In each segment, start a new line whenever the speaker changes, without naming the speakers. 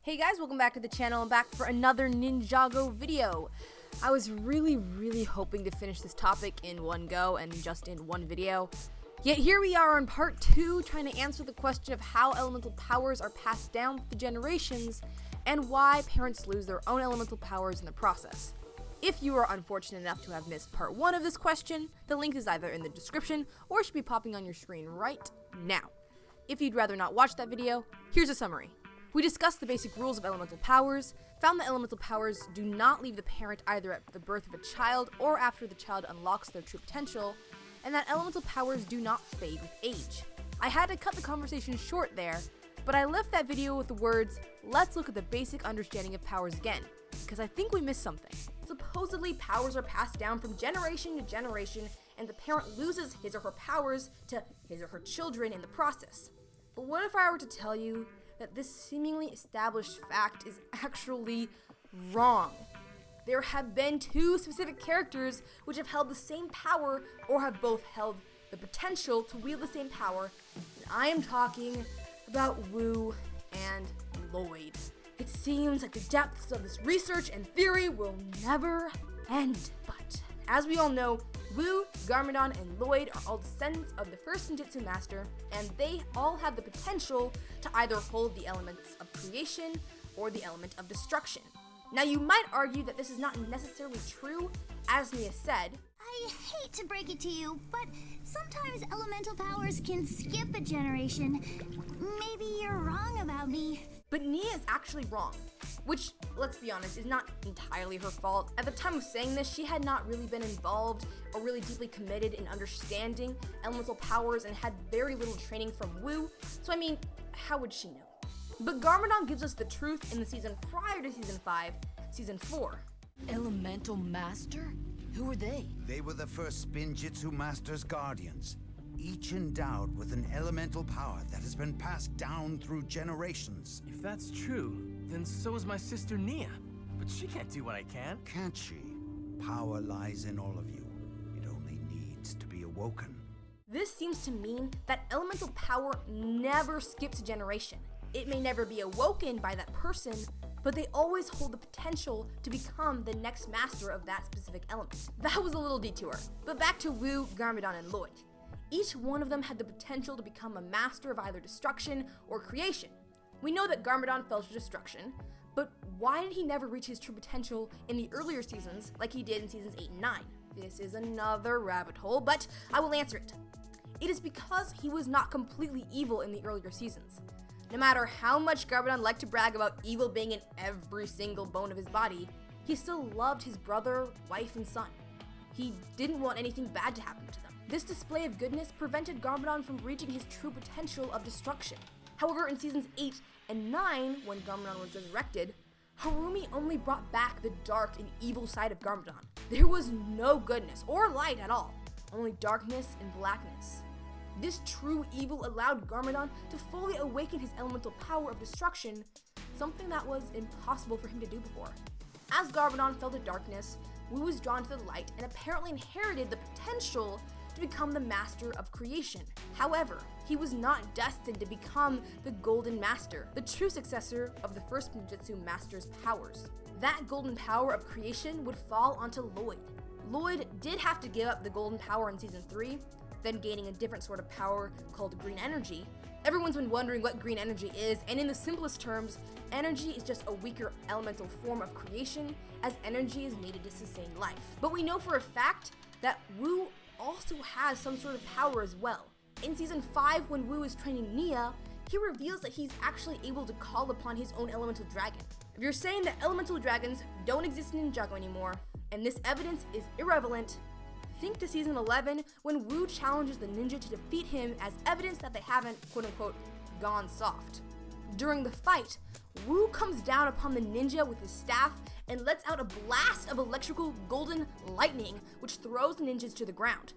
Hey guys, welcome back to the channel. I'm back for another Ninjago video. I was really hoping to finish this topic in one go and just in one video. Yet here we are on part 2 trying to answer the question of how elemental powers are passed down through generations and why parents lose their own elemental powers in the process. If you are unfortunate enough to have missed part 1 of this question, the link is either in the description or should be popping on your screen right now. If you'd rather not watch that video, here's a summary. We discussed the basic rules of elemental powers, found that elemental powers do not leave the parent either at the birth of a child or after the child unlocks their true potential, and that elemental powers do not fade with age. I had to cut the conversation short there, but I left that video with the words, let's look at the basic understanding of powers again, because I think we missed something. Supposedly, powers are passed down from generation to generation, and the parent loses his or her powers to his or her children in the process. But what if I were to tell you that this seemingly established fact is actually wrong? There have been 2 specific characters which have held the same power or have both held the potential to wield the same power, and I am talking about Wu and Lloyd. It seems like the depths of this research and theory will never end, but as we all know, Wu, Garmadon, and Lloyd are all descendants of the first ninjutsu master, and they all have the potential to either hold the elements of creation or the element of destruction. Now you might argue that this is not necessarily true, as Mia said.
I hate to break it to you, but sometimes elemental powers can skip a generation. Maybe you're wrong about me.
But Nia is actually wrong, which, let's be honest, is not entirely her fault. At the time of saying this, she had not really been involved or really deeply committed in understanding elemental powers and had very little training from Wu, so I mean, how would she know? But Garmadon gives us the truth in the season prior to season 5, season 4.
Elemental Master? Who are they?
They were the first Spinjitzu Master's guardians, each endowed with an elemental power that has been passed down through generations.
If that's true, then so is my sister Nia. But she can't do what I can.
Can't she? Power lies in all of you. It only needs to be awoken.
This seems to mean that elemental power never skips a generation. It may never be awoken by that person, but they always hold the potential to become the next master of that specific element. That was a little detour, but back to Wu, Garmadon, and Lloyd. Each one of them had the potential to become a master of either destruction or creation. We know that Garmadon fell to destruction, but why did he never reach his true potential in the earlier seasons like he did in seasons 8 and 9? This is another rabbit hole, but I will answer it. It is because he was not completely evil in the earlier seasons. No matter how much Garmadon liked to brag about evil being in every single bone of his body, he still loved his brother, wife, and son. He didn't want anything bad to happen to them. This display of goodness prevented Garmadon from reaching his true potential of destruction. However, in seasons 8 and 9, when Garmadon was resurrected, Harumi only brought back the dark and evil side of Garmadon. There was no goodness or light at all, only darkness and blackness. This true evil allowed Garmadon to fully awaken his elemental power of destruction, something that was impossible for him to do before. As Garmadon fell to darkness, Wu was drawn to the light and apparently inherited the potential to become the master of creation. However, he was not destined to become the Golden Master, the true successor of the first ninjutsu master's powers. That golden power of creation would fall onto Lloyd. Lloyd did have to give up the golden power in season 3, then gaining a different sort of power called green energy. Everyone's been wondering what green energy is, and in the simplest terms, energy is just a weaker elemental form of creation, as energy is needed to sustain life. But we know for a fact that Wu also has some sort of power as well. In season 5, when Wu is training Nia, he reveals that he's actually able to call upon his own elemental dragon. If you're saying that elemental dragons don't exist in Ninjago anymore, and this evidence is irrelevant, think to season 11 when Wu challenges the ninja to defeat him as evidence that they haven't, quote-unquote, gone soft. During the fight, Wu comes down upon the ninja with his staff and lets out a blast of electrical golden lightning which throws the ninjas to the ground.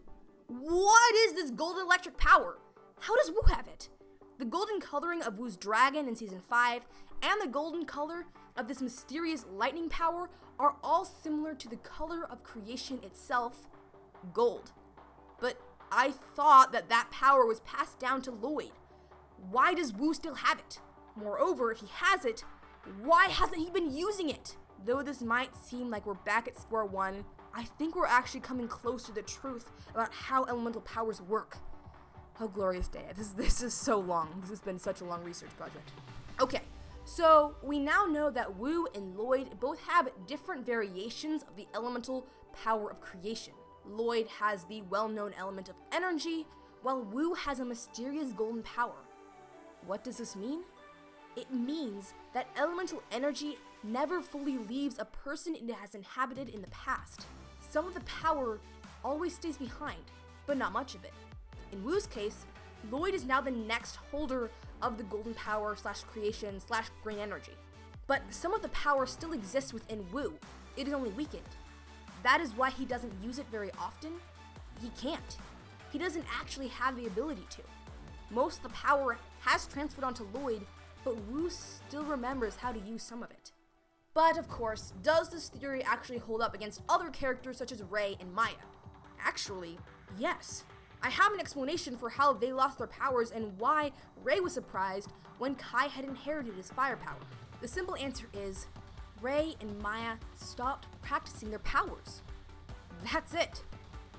What is this golden electric power? How does Wu have it? The golden coloring of Wu's dragon in season 5 and the golden color of this mysterious lightning power are all similar to the color of creation itself, gold. But I thought that power was passed down to Lloyd. Why does Wu still have it? Moreover, if he has it, Why hasn't he been using it? Though this might seem like we're back at square one, I think we're actually coming close to the truth about how elemental powers work. Oh, glorious day. This is so long. This has been such a long research project. Okay, so we now know that Wu and Lloyd both have different variations of the elemental power of creation. Lloyd has the well-known element of energy, while Wu has a mysterious golden power. What does this mean? It means that elemental energy never fully leaves a person it has inhabited in the past. Some of the power always stays behind, but not much of it. In Wu's case, Lloyd is now the next holder of the golden power / creation / green energy. But some of the power still exists within Wu, it is only weakened. That is why he doesn't use it very often. He can't. He doesn't actually have the ability to. Most of the power has transferred onto Lloyd, but Wu still remembers how to use some of it. But of course, does this theory actually hold up against other characters such as Rey and Maya? Actually, yes. I have an explanation for how they lost their powers and why Rey was surprised when Kai had inherited his fire power. The simple answer is, Rey and Maya stopped practicing their powers. That's it.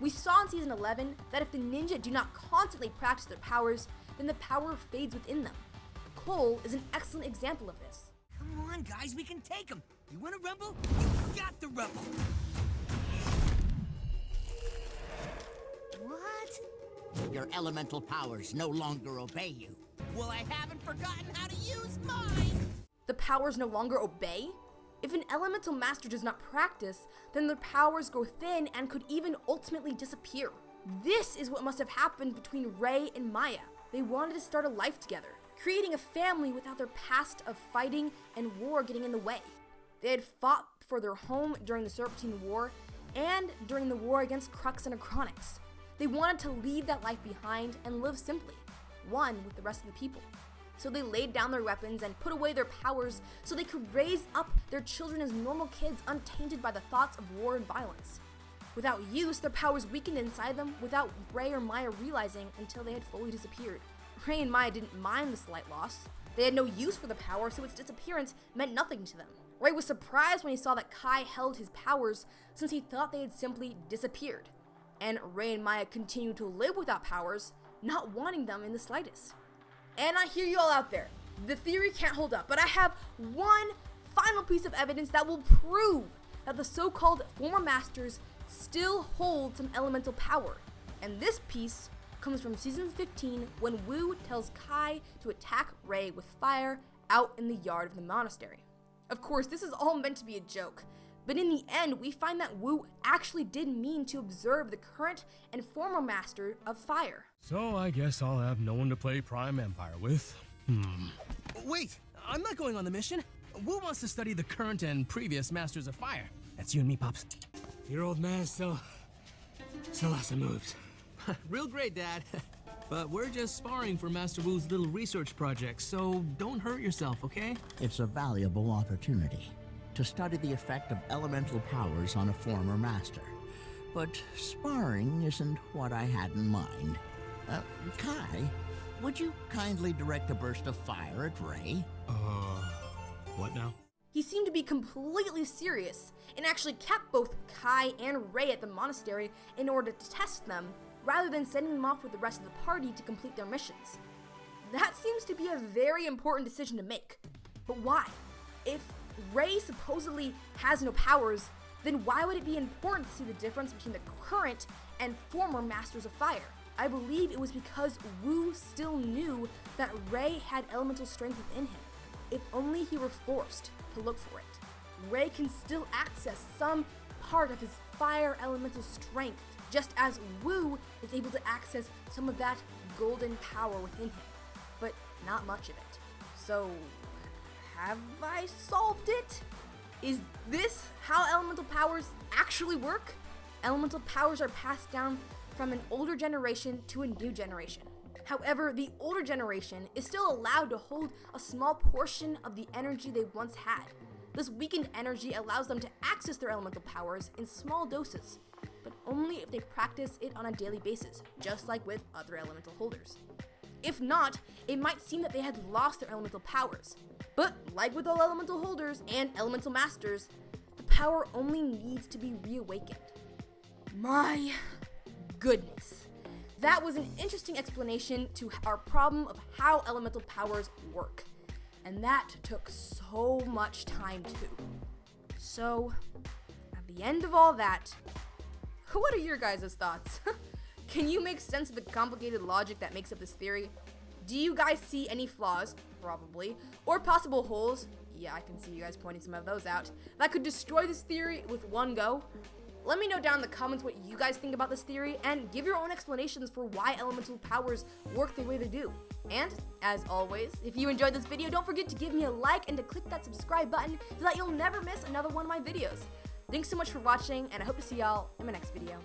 We saw in season 11 that if the ninja do not constantly practice their powers, then the power fades within them. Cole is an excellent example of this.
Come on, guys, we can take him. You want to rumble? You got the rumble.
What?
Your elemental powers no longer obey you.
Well, I haven't forgotten how to use mine.
The powers no longer obey? If an elemental master does not practice, then their powers grow thin and could even ultimately disappear. This is what must have happened between Rey and Maya. They wanted to start a life together, creating a family without their past of fighting and war getting in the way. They had fought for their home during the Serpentine War and during the war against Crux and Acronix. They wanted to leave that life behind and live simply, one with the rest of the people. So they laid down their weapons and put away their powers so they could raise up their children as normal kids untainted by the thoughts of war and violence. Without use, their powers weakened inside them without Rey or Maya realizing until they had fully disappeared. Rey and Maya didn't mind the slight loss. They had no use for the power, so its disappearance meant nothing to them. Rey was surprised when he saw that Kai held his powers since he thought they had simply disappeared. And Rey and Maya continued to live without powers, not wanting them in the slightest. And I hear you all out there. The theory can't hold up, but I have one final piece of evidence that will prove that the so-called former masters still hold some elemental power. And this piece comes from season 15 when Wu tells Kai to attack Rey with fire out in the yard of the monastery. Of course, this is all meant to be a joke, but in the end, we find that Wu actually did mean to observe the current and former master of fire.
So I guess I'll have no one to play Prime Empire with.
Wait, I'm not going on the mission. Wu wants to study the current and previous masters of fire. That's you and me, Pops.
Your old man still lots of moves.
Real great, Dad. But we're just sparring for Master Wu's little research project, so don't hurt yourself, okay?
It's a valuable opportunity to study the effect of elemental powers on a former master. But sparring isn't what I had in mind. Kai, would you kindly direct a burst of fire at Rey?
What now?
He seemed to be completely serious and actually kept both Kai and Rey at the monastery in order to test them, rather than sending them off with the rest of the party to complete their missions. That seems to be a very important decision to make. But why? If Rey supposedly has no powers, then why would it be important to see the difference between the current and former Masters of Fire? I believe it was because Wu still knew that Rey had elemental strength within him, if only he were forced to look for it. Rey can still access some part of his fire elemental strength, just as Wu is able to access some of that golden power within him, but not much of it. So, have I solved it? Is this how elemental powers actually work? Elemental powers are passed down from an older generation to a new generation. However, the older generation is still allowed to hold a small portion of the energy they once had. This weakened energy allows them to access their elemental powers in small doses, but only if they practice it on a daily basis, just like with other elemental holders. If not, it might seem that they had lost their elemental powers. But like with all elemental holders and elemental masters, the power only needs to be reawakened. My goodness. That was an interesting explanation to our problem of how elemental powers work. And that took so much time too. So, at the end of all that, what are your guys' thoughts? Can you make sense of the complicated logic that makes up this theory? Do you guys see any flaws? Probably. Or possible holes? Yeah, I can see you guys pointing some of those out. That could destroy this theory with one go? Let me know down in the comments what you guys think about this theory, and give your own explanations for why elemental powers work the way they do. And, as always, if you enjoyed this video, don't forget to give me a like and to click that subscribe button so that you'll never miss another one of my videos. Thanks so much for watching, and I hope to see y'all in my next video.